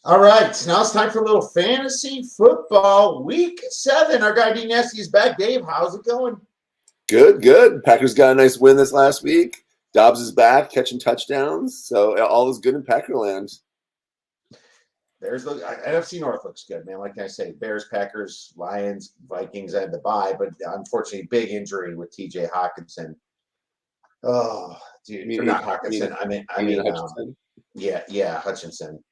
All right, so now it's time for a little fantasy football. Week 7. Our guy D Nasty is back. Dave, how's it going? Good. Packers got a nice win this last week. Dobbs is back, catching touchdowns. So all is good in Packerland. There's the NFC North looks good, man. Like I say, Bears, Packers, Lions, Vikings had the bye, but unfortunately, big injury with TJ Hawkinson. Oh, dude, or not Hawkinson. Hutchinson? Yeah, Hutchinson.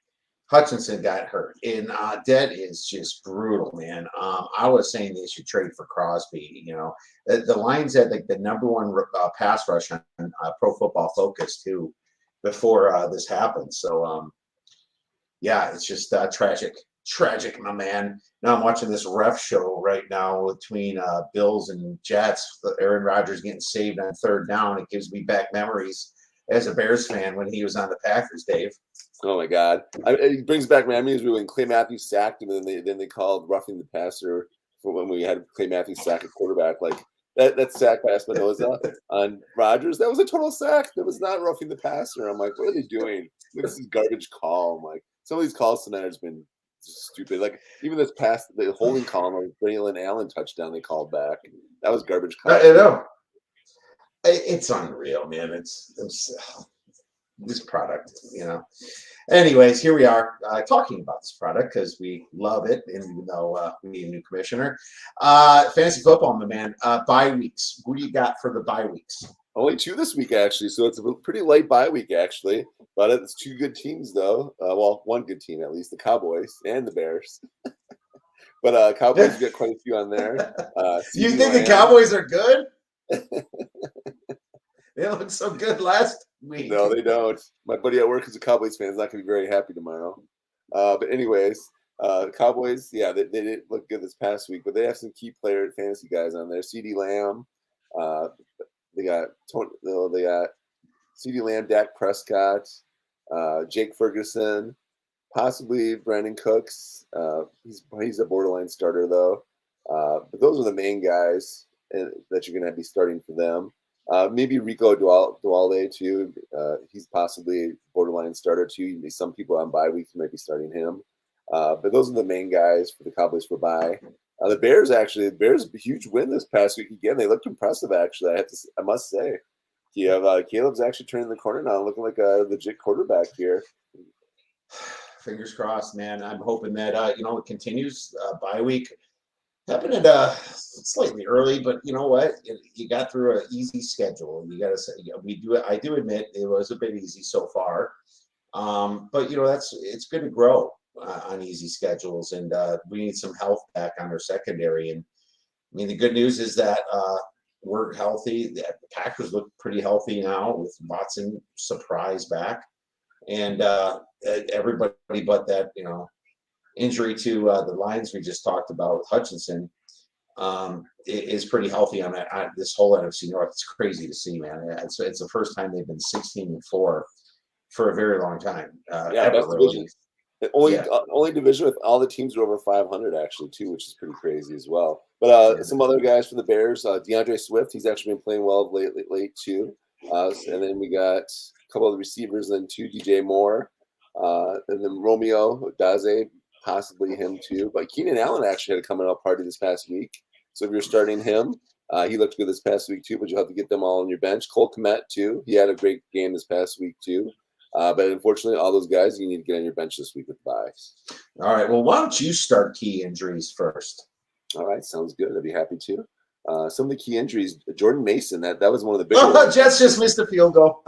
Hutchinson got hurt, and that is just brutal, man. I was saying they should trade for Crosby. You know, the Lions had like the #1 pass rush on Pro Football Focus too before this happened. So, yeah, it's just tragic, my man. Now I'm watching this ref show right now between Bills and Jets. Aaron Rodgers getting saved on 3rd down. It gives me back memories as a Bears fan when he was on the Packers, Dave. Oh my God! It brings back memories when Clay Matthews sacked him, and then they called roughing the passer for when we had Clay Matthews sack a quarterback. Like that sack by Espinoza on Rodgers, that was a total sack. That was not roughing the passer. I'm like, what are they doing? Like, this is garbage call. I'm like, some of these calls tonight has been stupid. Like even this past the holding call on the Braylon Allen touchdown they called back. That was garbage call. I know. It's unreal, man. It's this product, you know. Anyways, here we are talking about this product because we love it, and even though we need a new commissioner. Fantasy football, my man. Bye weeks. Who do you got for the bye weeks? Only 2 this week, actually. So it's a pretty light bye week, actually. But it's 2 good teams, though. Well, 1 good team, at least, the Cowboys and the Bears. But Cowboys got quite a few on there. You think the Cowboys are good? They looked so good last week. No, they don't. My buddy at work is a Cowboys fan. He's not going to be very happy tomorrow. But anyways, Cowboys, yeah, they didn't look good this past week, but they have some key player fantasy guys on there. CeeDee Lamb. They got CeeDee Lamb, Dak Prescott, Jake Ferguson, possibly Brandon Cooks. He's a borderline starter though. But those are the main guys that you're going to be starting for them. Maybe Rico Dualde too. He's possibly a borderline starter too. Some people on bye weeks might be starting him. But those are the main guys for the Cowboys for bye. The Bears a huge win this past week again. They looked impressive actually. I must say. Caleb's actually turning the corner now, looking like a legit quarterback here. Fingers crossed, man. I'm hoping that it continues. Bye week happened at slightly early, but you know what? You got through an easy schedule. You got to say, I do admit it was a bit easy so far, but it's good to grow on easy schedules, and we need some health back on our secondary. And I mean, the good news is that we're healthy. The Packers look pretty healthy now with Watson surprise back, and everybody but that injury to the Lions we just talked about with Hutchinson is pretty healthy on this whole NFC North. It's crazy to see, man. It's the first time they've been 16-4 for a very long time. Best division. Only division with all the teams are over 500 actually too, which is pretty crazy as well. But some other guys for the Bears, DeAndre Swift, he's actually been playing well late too. And then we got a couple of the receivers, then DJ Moore, and then Romeo Daze, possibly him too. But Keenan Allen actually had a coming out party this past week. So if you're starting him, he looked good this past week too, but you'll have to get them all on your bench. Cole Kmet too. He had a great game this past week too. But unfortunately, all those guys you need to get on your bench this week with buys. All right. Well, why don't you start key injuries first? All right. Sounds good. I'd be happy to. Some of the key injuries, Jordan Mason, that was one of the big ones. Jets just missed a field goal.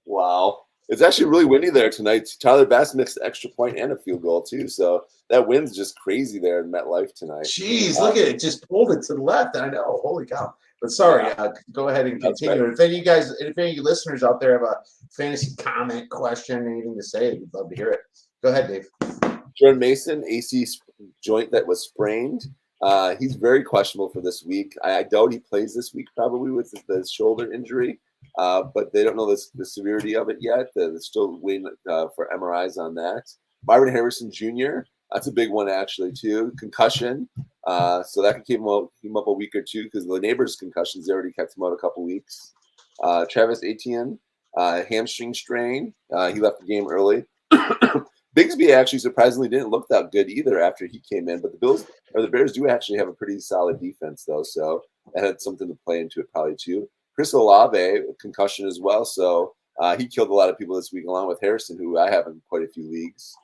Wow. It's actually really windy there tonight. Tyler Bass missed an extra point and a field goal too. So that wind's just crazy there in MetLife tonight. Jeez, look at it. Just pulled it to the left. I know. Holy cow. But sorry, go ahead and continue. Right. If any of you listeners out there have a fantasy comment, question, anything to say, we'd love to hear it. Go ahead, Dave. Jordan Mason, AC joint that was sprained. He's very questionable for this week. I doubt he plays this week probably with the shoulder injury. But they don't know the severity of it yet. They're still waiting for MRIs on that. Byron Harrison Jr., that's a big one actually too. Concussion, so that could keep him up a week or two because the neighbor's concussions already kept him out a couple weeks. Travis Etienne, hamstring strain. He left the game early. Bigsby actually surprisingly didn't look that good either after he came in, but the Bears do actually have a pretty solid defense though, so that had something to play into it probably too. Chris Olave, concussion as well, so he killed a lot of people this week along with Harrison, who I have in quite a few leagues.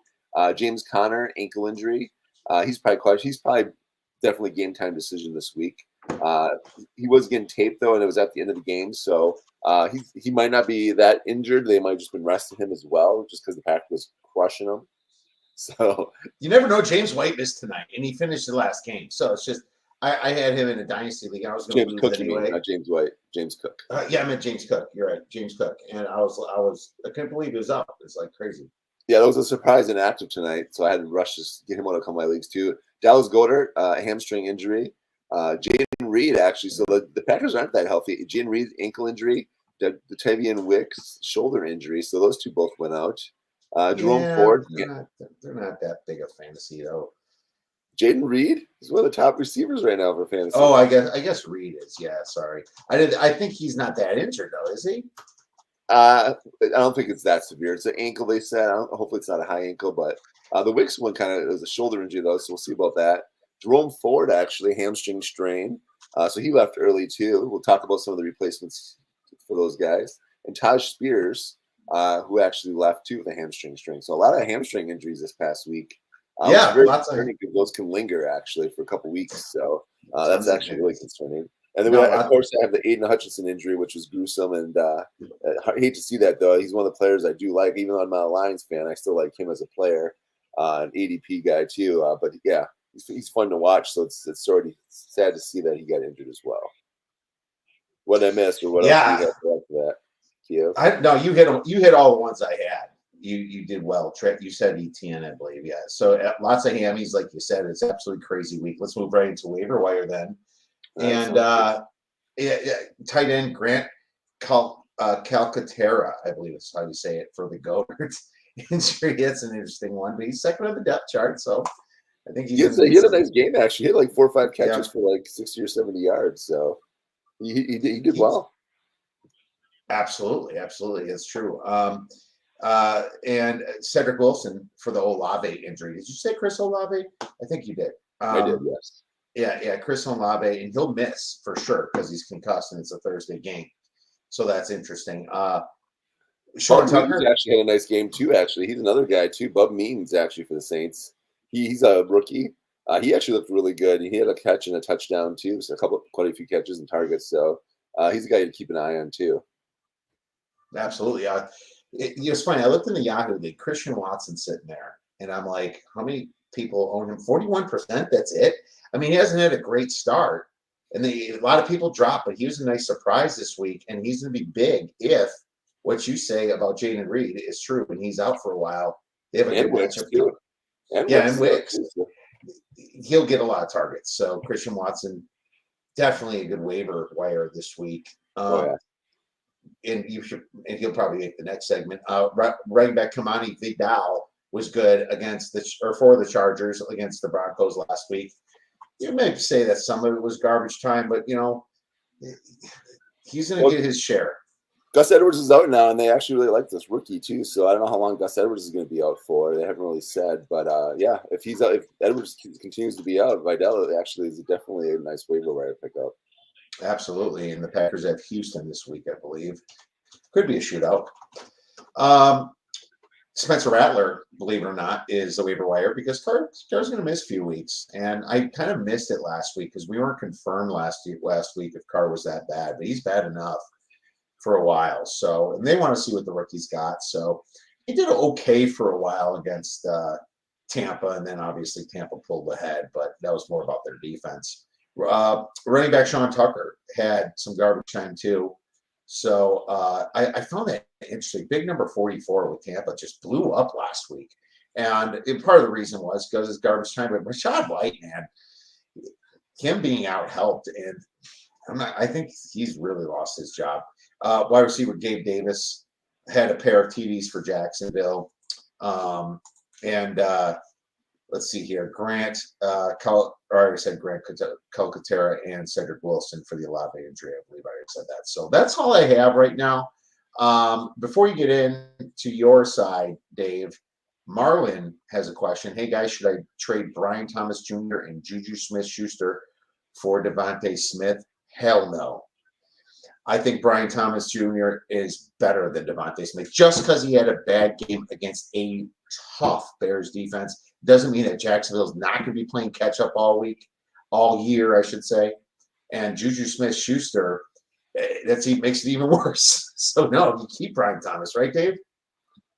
James Conner, ankle injury. He's probably definitely game time decision this week. He was getting taped though, and it was at the end of the game, so he might not be that injured. They might have just been resting him as well, just because the Pack was crushing him. So you never know. James White missed tonight, and he finished the last game. So it's just I had him in a dynasty league. I was going to lose Cook, anyway. Not James White, James Cook. Yeah, I meant James Cook. You're right, James Cook. And I couldn't believe he was up. It's like crazy. Yeah, that was a surprise inactive tonight, so I had to rush to get him out of a couple of my leagues too. Dallas Goedert, hamstring injury. Jaden Reed, actually, so the Packers aren't that healthy. Jaden Reed, ankle injury. Davian Wicks, shoulder injury. So those two both went out. Jerome Ford. They're not that big of fantasy, though. Jaden Reed is one of the top receivers right now for fantasy. Oh, I guess Reed is. Yeah, sorry. I think he's not that injured, though, is he? I don't think it's that severe. It's an ankle, they said. Hopefully it's not a high ankle, but the Wicks one kind of is a shoulder injury, though, so we'll see about that. Jerome Ford, actually, hamstring strain. So he left early, too. We'll talk about some of the replacements for those guys. And Taj Spears, who actually left, too, with a hamstring strain. So a lot of hamstring injuries this past week. Yeah, lots of those can linger, actually, for a couple weeks. So that's actually really concerning. And then, of course, I have the Aiden Hutchinson injury, which was gruesome. And I hate to see that, though. He's one of the players I do like. Even though I'm not a Lions fan, I still like him as a player, an ADP guy, too. But, yeah, he's fun to watch. So it's sort of sad to see that he got injured as well. What I missed or what else do you have for that, Kiev? No, you hit all the ones I had. You did well. You said ETN, I believe. Yeah. So lots of hammies, like you said. It's absolutely crazy week. Let's move right into waiver wire then. And tight end Grant Calcaterra, I believe is how you say it, for the Goedert injury. It's an interesting one, but he's second on the depth chart, so I think he had a nice game actually. He had like 4 or 5 catches for like 60 or 70 yards, so he did well. Absolutely, it's true. And Cedric Wilson for the Olave injury. Did you say Chris Olave? I think you did. I did, yes. Yeah, Chris Olave, and he'll miss for sure because he's concussed and it's a Thursday game. So that's interesting. Sean Tucker actually had a nice game too. Actually, he's another guy too. Bub Means actually for the Saints. He's a rookie. He actually looked really good. He had a catch and a touchdown too. So quite a few catches and targets. So he's a guy to keep an eye on too. Absolutely. It's funny. I looked in the Yahoo League. Christian Watson sitting there, and I'm like, how many people own him? 41%. That's it. I mean, he hasn't had a great start, and a lot of people dropped, but he was a nice surprise this week, and he's going to be big if what you say about Jaden Reed is true, and he's out for a while. They have a good matchup too. And Wicks. He'll get a lot of targets. So Christian Watson, definitely a good waiver wire this week. And he'll probably make the next segment. Running back Kamani Vidal was good for the Chargers against the Broncos last week. You may say that some of it was garbage time, but he's going to get his share. Gus Edwards is out now, and they actually really like this rookie too. So I don't know how long Gus Edwards is going to be out for. They haven't really said, but if Edwards continues to be out, Vidal actually is definitely a nice waiver wire pickup. Absolutely, and the Packers have Houston this week, I believe. Could be a shootout. Spencer Rattler, believe it or not, is the waiver wire because Carr's going to miss a few weeks, and I kind of missed it last week because we weren't confirmed last week if Carr was that bad, but he's bad enough for a while. So, and they want to see what the rookie's got. So he did okay for a while against Tampa, and then obviously Tampa pulled ahead, but that was more about their defense. Running back Sean Tucker had some garbage time too. So I found that interesting. Big number 44 with Tampa just blew up last week. And part of the reason was because it's garbage time. But Rashad White, man, him being out helped. And I think he's really lost his job. Wide receiver Gabe Davis had a pair of TDs for Jacksonville. Let's see here. Grant, I already said Grant Calcaterra and Cedric Wilson for the Olave injury. I believe I already said that. So that's all I have right now. Before you get into your side, Dave, Marlon has a question. Hey guys, should I trade Brian Thomas Jr. and Juju Smith-Schuster for Devontae Smith? Hell no. I think Brian Thomas Jr. is better than Devontae Smith. Just because he had a bad game against a tough Bears defense doesn't mean that Jacksonville's not going to be playing catch up all week, all year, I should say. And Juju Smith-Schuster, makes it even worse. So no, you keep Brian Thomas, right, Dave?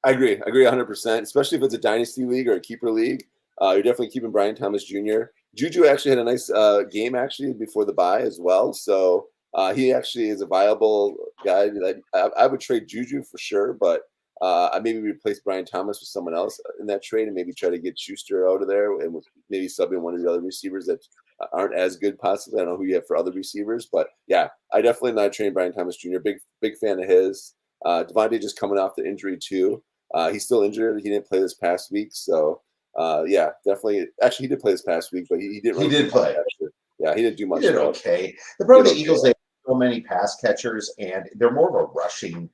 I agree 100%, especially if it's a dynasty league or a keeper league. You're definitely keeping Brian Thomas Jr. Juju actually had a nice game actually before the bye as well. So he actually is a viable guy. That I would trade Juju for sure, but I maybe replace Brian Thomas with someone else in that trade and maybe try to get Schuster out of there and maybe sub in one of the other receivers that aren't as good possibly. I don't know who you have for other receivers, but yeah, I definitely not trading Brian Thomas Jr. Big fan of his. Devontae just coming off the injury too. He's still injured. He didn't play this past week, so yeah, definitely. Actually, he did play this past week, but he didn't. He did play. Yeah, he didn't do much. He did okay. The problem with the Eagles, they have so many pass catchers, and they're more of a rushing.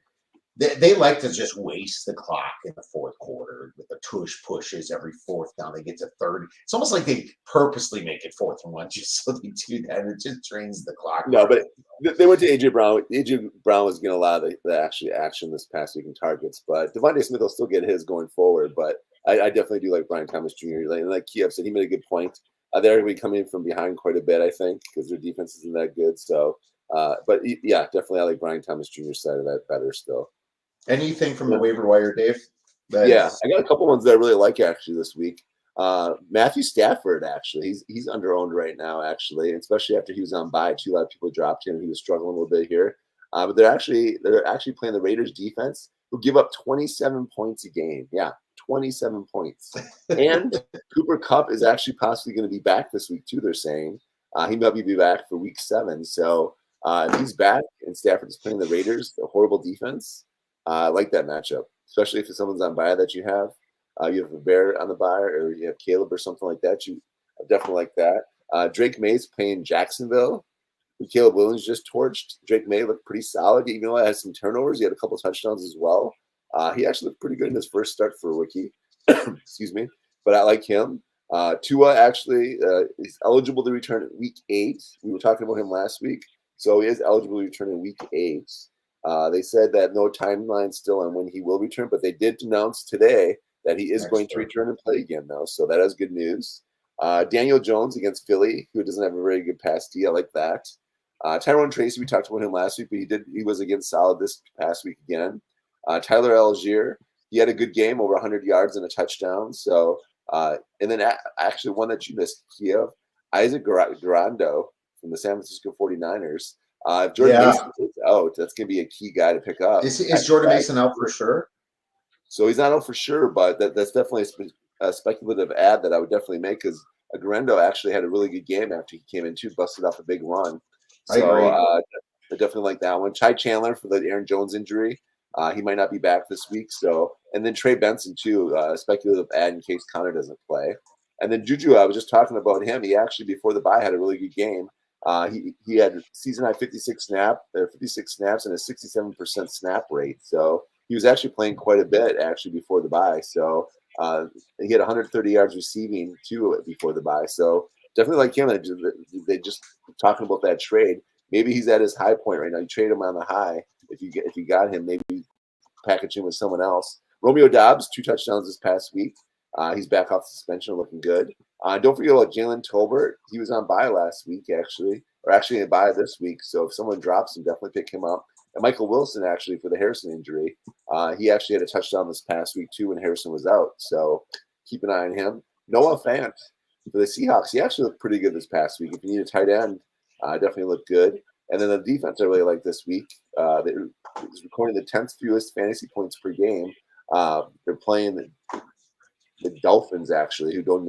They like to just waste the clock in the fourth quarter with the tush pushes every fourth down. They get to 30. It's almost like they purposely make it 4th and 1 just so they do that. It just drains the clock. No, but they went to A.J. Brown. A.J. Brown was getting a lot of the action this past week in targets, but Devontae Smith will still get his going forward. But I definitely do like Brian Thomas Jr. Like Kiev said, he made a good point. They're going to be coming from behind quite a bit, I think, because their defense isn't that good. So, but yeah, definitely I like Brian Thomas Jr.'s side of that better still. Anything from the waiver wire, Dave? Yeah, I got a couple ones that I really like actually this week. Matthew Stafford, actually, he's underowned right now, actually, especially after he was on bye too. A lot of people dropped him. He was struggling a little bit here, but they're actually playing the Raiders defense, who give up 27 points a game. Yeah, 27 points. And Cooper Kupp is actually possibly going to be back this week too. They're saying he might be back for week 7. So if he's back and Stafford is playing the Raiders, a horrible defense, I like that matchup, especially if someone's on bye that you have. You have a Bear on the bye, or you have Caleb or something like that. You definitely like that. Drake May's playing Jacksonville. Caleb Williams just torched. Drake May looked pretty solid, even though he had some turnovers. He had a couple touchdowns as well. He actually looked pretty good in his first start for a rookie. Excuse me. But I like him. Tua actually is eligible to return at week 8. We were talking about him last week. So he is eligible to return in week 8. They said that no timeline still on when he will return, but they did announce today that he is going to return and play again, though. So that is good news. Daniel Jones against Philly, who doesn't have a very good pass D. I like that. Tyrone Tracy, we talked about him last week, but he was against solid this past week again. Tyler Algier, he had a good game, over 100 yards and a touchdown. So, and then actually one that you missed, Kiev, Isaac Garando from the San Francisco 49ers. If Jordan Mason is out, that's going to be a key guy to pick up. Is Jordan Mason out for sure? So he's not out for sure, but that's definitely a speculative ad that I would definitely make, because Garando actually had a really good game after he came in too, busted off a big run. So I definitely like that one. Ty Chandler for the Aaron Jones injury. He might not be back this week. So, and then Trey Benson too, speculative ad in case Connor doesn't play. And then Juju, I was just talking about him. He actually, before the bye, had a really good game. He had season high 56 snaps and a 67% snap rate. So he was actually playing quite a bit actually before the bye. So he had 130 yards receiving too before the bye. So definitely like him. They just talking about that trade. Maybe he's at his high point right now. You trade him on the high. If you got him, maybe package him with someone else. Romeo Doubs, 2 touchdowns this past week. He's back off suspension, looking good. Don't forget about Jalen Tolbert. He was on bye last week, actually in bye this week. So if someone drops him, definitely pick him up. And Michael Wilson, actually, for the Harrison injury, he actually had a touchdown this past week too when Harrison was out. So keep an eye on him. Noah Fant for the Seahawks. He actually looked pretty good this past week. If you need a tight end, definitely looked good. And then the defense I really like this week. They're recording the 10th fewest fantasy points per game. They're playing the Dolphins, actually, who do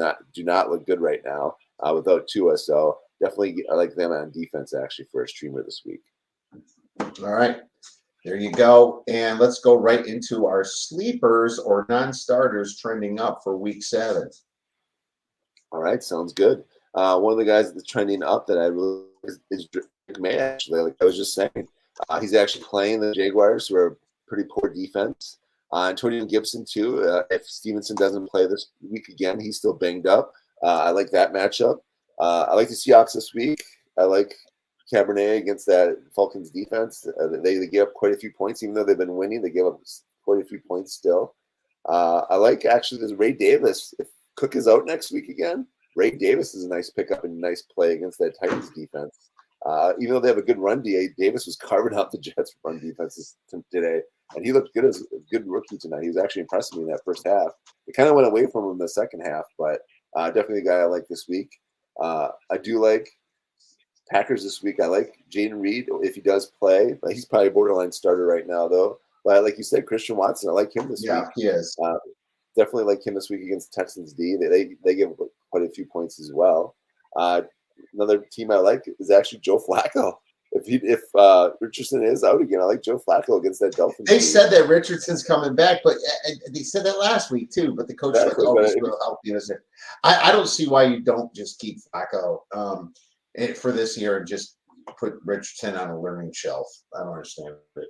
not look good right now without Tua. So definitely I like them on defense, actually, for a streamer this week. All right. There you go. And let's go right into our sleepers or non-starters trending up for week 7. All right. Sounds good. One of the guys that's trending up that I really is Drake May, actually. Like I was just saying, he's actually playing the Jaguars, who are a pretty poor defense. Antonio Gibson too. If Stevenson doesn't play this week again, he's still banged up. I like that matchup. I like the Seahawks this week. I like Cabernet against that Falcons defense. They gave up quite a few points, even though they've been winning. They gave up quite a few points still. I like actually this Ray Davis. If Cook is out next week again, Ray Davis is a nice pickup and a nice play against that Titans defense. Even though they have a good run DA, Davis was carving out the Jets' run defenses today, and he looked good as a good rookie tonight. He was actually impressing me in that first half. It kind of went away from him in the second half, but definitely a guy I like this week. I do like Packers this week. I like Jaden Reed if he does play. He's probably a borderline starter right now, though. But like you said, Christian Watson, I like him this week. Yeah, he is. Definitely like him this week against Texans D. They give quite a few points as well. Another team I like is actually Joe Flacco. If Richardson is out again, I like Joe Flacco against that Dolphins. They said that Richardson's coming back, but they said that last week too. But the coach said, "Oh, this will help you." I don't see why you don't just keep Flacco for this year and just put Richardson on a learning shelf. I don't understand it.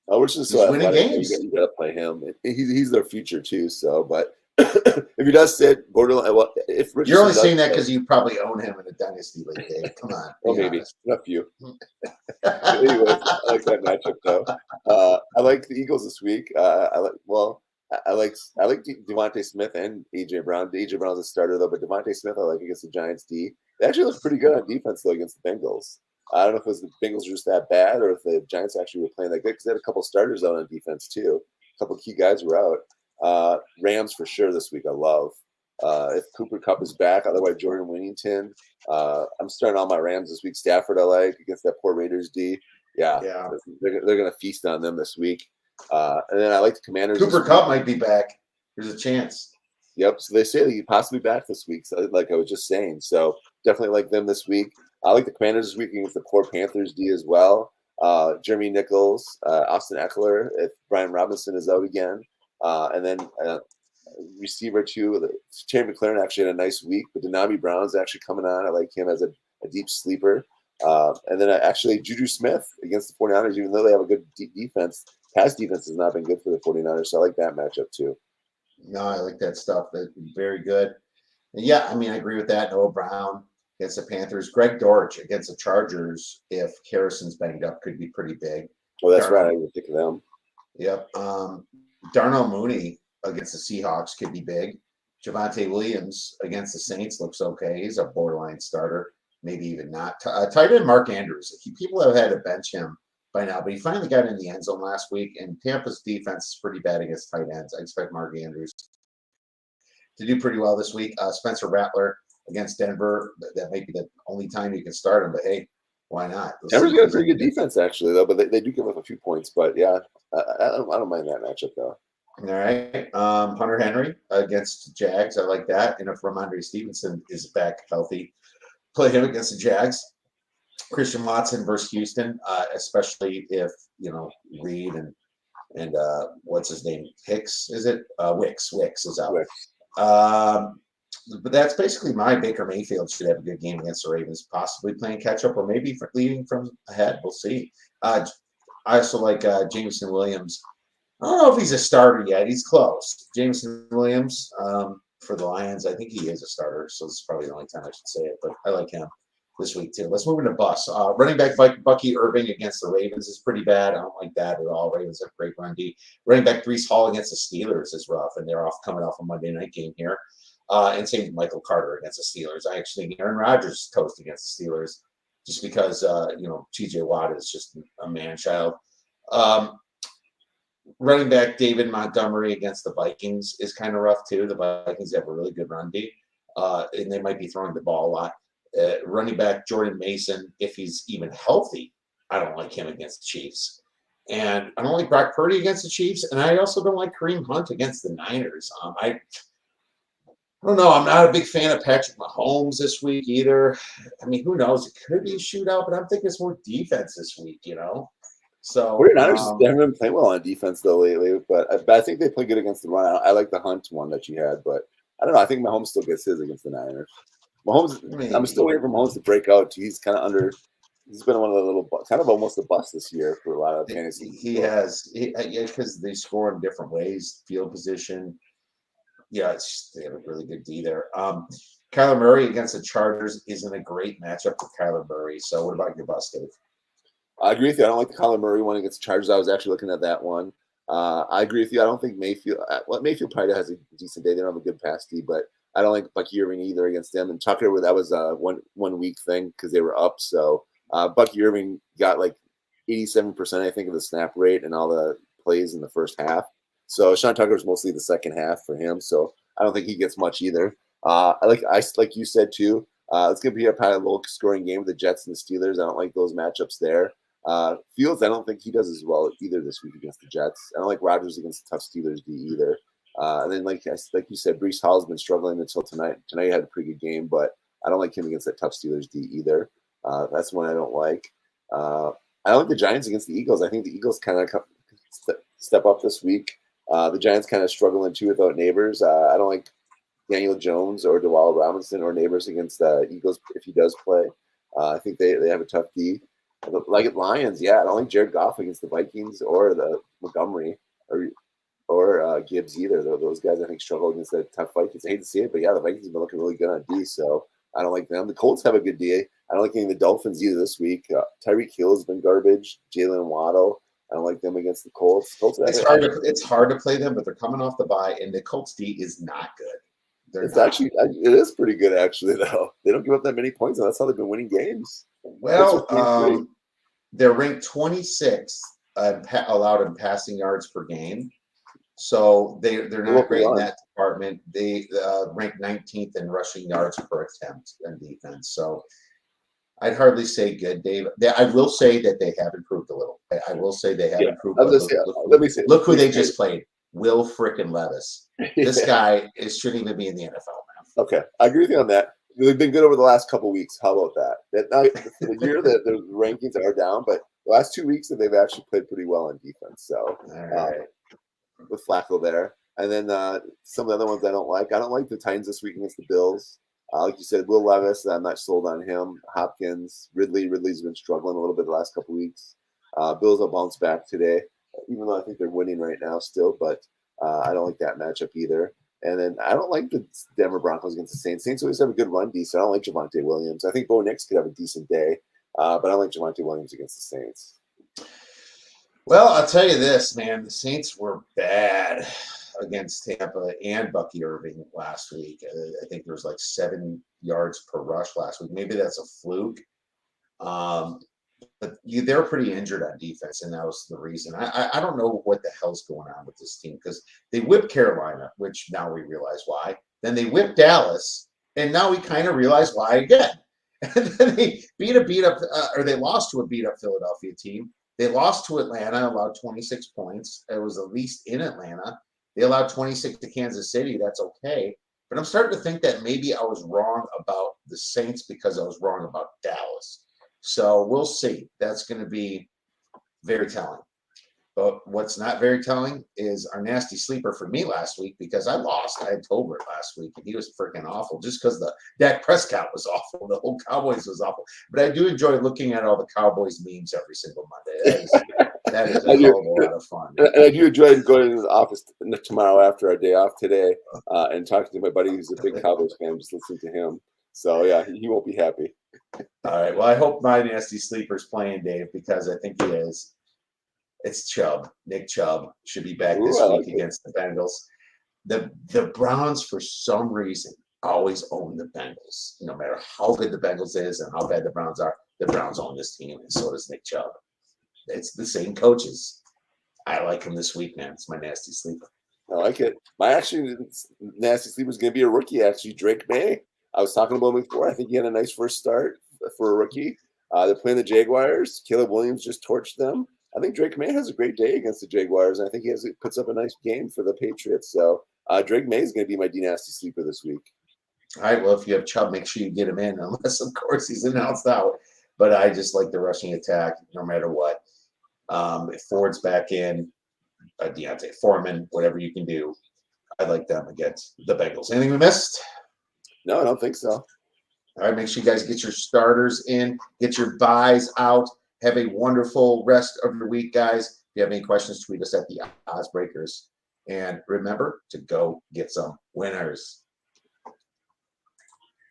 Richardson's so winning games. You got to play him. He's their future too. So, but if he does sit borderline, well, if Richardson you're only saying that because you probably own him in a dynasty league, Dave. Come on. Well, maybe not few. Anyways, I like that matchup though. I like the Eagles this week. I like Devontae Smith and AJ Brown. AJ Brown's a starter though, but Devontae Smith I like against the Giants D. They actually look pretty good on defense though against the Bengals. I don't know if it was the Bengals were just that bad or if the Giants actually were playing that good because they had a couple starters out on defense too. A couple key guys were out. Rams for sure this week. I love. If Cooper Kupp is back, otherwise Jordan Winnington. I'm starting on my Rams this week. Stafford I like against that poor Raiders D. Yeah. They're going to feast on them this week. And then I like the Commanders. Cooper Kupp might be back. There's a chance. Yep. So they say that he's possibly back this week. So, like I was just saying. So definitely like them this week. I like the Commanders this week against the poor Panthers D as well. Jeremy Nichols, Austin Eckler, if Brian Robinson is out again. And then receiver too. Terry McLaurin actually had a nice week, but Denami Brown's actually coming on. I like him as a deep sleeper. And then actually Juju Smith against the 49ers, even though they have a good defense, pass defense has not been good for the 49ers. So I like that matchup too. No, I like that stuff. That's very good. And yeah, I mean, I agree with that. Noah Brown against the Panthers. Greg Dortch against the Chargers, if Harrison's banged up, could be pretty big. Well, that's right. I would think of them. Yep. Darnell Mooney against the Seahawks could be big. Javonte Williams against the Saints looks okay. He's a borderline starter, maybe even not. Tight end Mark Andrews. People have had to bench him by now, but he finally got in the end zone last week, and Tampa's defense is pretty bad against tight ends. I expect Mark Andrews to do pretty well this week. Spencer Rattler against Denver. That might be the only time you can start him, but hey, why not? Denver's got a pretty good defense, actually, though, but they do give up a few points. But yeah, I don't mind that matchup, though. All right. Hunter Henry against Jags. I like that. And if Ramondre Stevenson is back healthy, play him against the Jags. Christian Watson versus Houston, especially if, Reed and what's his name? Hicks, is it? Wicks is out. But that's basically my Baker Mayfield should have a good game against the Ravens, possibly playing catch up or maybe leading from ahead. We'll see. I also like Jameson Williams. I don't know if he's a starter yet. He's close. Jameson Williams for the Lions. I think he is a starter, so this is probably the only time I should say it. But I like him this week too. Let's move into bus. Running back Bucky Irving against the Ravens is pretty bad. I don't like that at all. Ravens have great run D. Running back Breece Hall against the Steelers is rough, and they're coming off a Monday night game here. And same with Michael Carter against the Steelers. I actually think Aaron Rodgers is toast against the Steelers just because, T.J. Watt is just a man-child. Running back David Montgomery against the Vikings is kind of rough, too. The Vikings have a really good run D, and they might be throwing the ball a lot. Running back Jordan Mason, if he's even healthy, I don't like him against the Chiefs. And I don't like Brock Purdy against the Chiefs, and I also don't like Kareem Hunt against the Niners. I don't know. I'm not a big fan of Patrick Mahomes this week either. I mean, who knows? It could be a shootout, but I'm thinking it's more defense this week, So 49ers haven't been playing well on defense though lately, but I think they play good against the run. I like the Hunt one that you had, but I don't know. I think Mahomes still gets his against the Niners. I'm still waiting for Mahomes to break out. He's kind of He's been one of the little, kind of almost a bust this year for a lot of fantasy. He has, because they score in different ways, field position. Yeah, they have a really good D there. Kyler Murray against the Chargers isn't a great matchup for Kyler Murray. So what about your bust, Dave? I agree with you. I don't like the Kyler Murray one against the Chargers. I was actually looking at that one. I agree with you. I don't think Mayfield. Well, Mayfield probably has a decent day. They don't have a good pass D, but I don't like Bucky Irving either against them. And Tucker, that was a one week thing because they were up. So Bucky Irving got like 87%, I think, of the snap rate and all the plays in the first half. So Sean Tucker's mostly the second half for him. So I don't think he gets much either. Like you said too. It's gonna be probably a low scoring game with the Jets and the Steelers. I don't like those matchups there. Fields, I don't think he does as well either this week against the Jets. I don't like Rodgers against the tough Steelers D either. And then like you said, Breece Hall's been struggling until tonight. Tonight he had a pretty good game, but I don't like him against that tough Steelers D either. That's one I don't like. I don't like the Giants against the Eagles. I think the Eagles kind of step up this week. The Giants kind of struggling too without Neighbors. I don't like Daniel Jones or Dewall Robinson or Neighbors against the Eagles if he does play. I think they have a tough D. Like Lions, yeah. I don't like Jared Goff against the Vikings or the Montgomery or Gibbs either. Those guys I think struggle against the tough Vikings. I hate to see it, but yeah, the Vikings have been looking really good on D, so I don't like them. The Colts have a good D. I don't like any of the Dolphins either this week. Tyreek Hill has been garbage. Jalen Waddle. I don't like them against the Colts. It's hard to play them, but they're coming off the bye, and the Colts D is not good. It is pretty good actually, though. They don't give up that many points, and that's how they've been winning games. Well, they're ranked 26th allowed in passing yards per game, so they're not great in that department. They rank 19th in rushing yards per attempt in defense. So I'd hardly say good, Dave. I will say that they have improved a little. I will say they have improved. Look who they just played. Will frickin' Levis. This guy shouldn't even be in the NFL, man. Okay, I agree with you on that. They've been good over the last couple of weeks. How about that? The year that the rankings are down, but the last 2 weeks that they've actually played pretty well on defense. So with Flacco there, and then some of the other ones I don't like. I don't like the Titans this week against the Bills. Like you said, Will Levis, I'm not sold on him. Hopkins, Ridley's been struggling a little bit the last couple of weeks. Bills will bounce back today, even though I think they're winning right now still, but I don't like that matchup either. And then I don't like the Denver Broncos against the Saints. Saints always have a good run D, so I don't like Javonte Williams. I think Bo Nix could have a decent day, but I don't like Javonte Williams against the Saints. Well, I'll tell you this, man. The Saints were bad against Tampa and Bucky Irving last week. I think there was like 7 yards per rush last week. Maybe that's a fluke. But they're pretty injured on defense, and that was the reason. I don't know what the hell's going on with this team because they whipped Carolina, which now we realize why. Then they whipped Dallas, and now we kind of realize why again. And then they they lost to a beat up Philadelphia team. They lost to Atlanta, allowed 26 points. It was at least in Atlanta. They allowed 26 to Kansas City. That's okay. But I'm starting to think that maybe I was wrong about the Saints because I was wrong about Dallas. So we'll see. That's going to be very telling. But what's not very telling is our nasty sleeper for me last week because I lost. I had Tolbert last week, and he was freaking awful just because the Dak Prescott was awful. The whole Cowboys was awful. But I do enjoy looking at all the Cowboys memes every single Monday. That is a lot of fun. And I do enjoy going to the office tomorrow after our day off today and talking to my buddy who's a big Cowboys fan, just listening to him. So, yeah, he won't be happy. All right. Well, I hope my nasty sleeper's playing, Dave, because I think he is. It's Chubb. Nick Chubb should be back this week against the Bengals. The Browns, for some reason, always own the Bengals. No matter how good the Bengals is and how bad the Browns are, the Browns own this team, and so does Nick Chubb. It's the same coaches. I like him this week, man. It's my nasty sleeper. I like it. My actually nasty sleeper is going to be a rookie, actually, Drake May. I was talking about him before. I think he had a nice first start for a rookie. They're playing the Jaguars. Caleb Williams just torched them. I think Drake May has a great day against the Jaguars, and I think he puts up a nice game for the Patriots. So Drake May is going to be my nasty sleeper this week. All right. Well, if you have Chubb, make sure you get him in, unless, of course, he's announced out. But I just like the rushing attack no matter what. If Ford's back in, Deontay Foreman, whatever you can do, I like them against the Bengals. Anything we missed? No, I don't think so. All right, make sure you guys get your starters in, get your buys out. Have a wonderful rest of your week, guys. If you have any questions, tweet us at the Odds Breakers. And remember to go get some winners.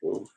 Cool.